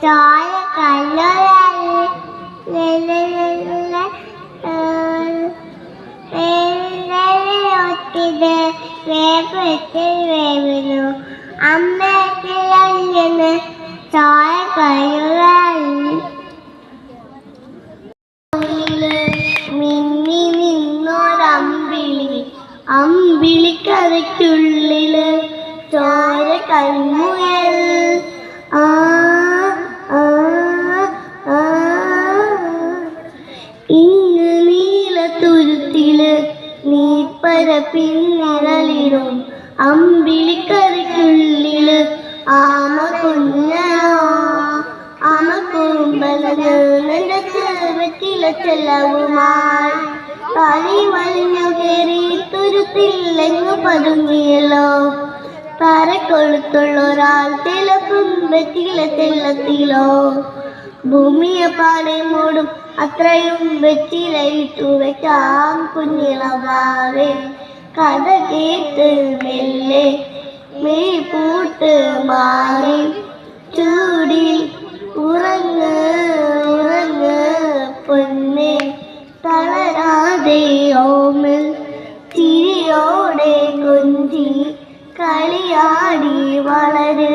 ചോര കല്ലുരായി ഒത്തിത് വേവിനു അമ്മയ്ക്ക് ചോര കല്ലുരായി മിന്നി നിന്നൊരമ്പിളി അമ്പിളിക്കരയ്ക്കുള്ളില് ചോര കൺമുയൽ ഇങ്ങ് നീലത്തുരുത്തില് നീപ്പരപ്പിന്നിഴലിടും അമ്പിളിക്കരയ്ക്കുള്ളില് ആമ കുഞ്ഞനോ ആമ കുറുമ്പലന് നിന്റെ ചെറുവത്തിലെ ചെലവുമായി തലി വലിഞ്ഞു കയറി തുരുത്തില്ലെങ്ങു പതുങ്ങിയല്ലോ തരക്കൊളുത്തുള്ളൊരാൾ തിളക്കുമ്പത്തിലോ ഭൂമിയെ പാടെ മൂടും അത്രയും വെച്ചിലയിട്ടു വെക്കാം കുഞ്ഞിളവാവേ കഥ കേട്ട് മെല്ലെ മെയ് പൂട്ട് മാറി ചൂടിൽ ഉറങ്ങ് പൊന്നെ തളരാതെ ഓമൽ ചിരിയോടെ കൊഞ്ചി കളിയാടി വളര്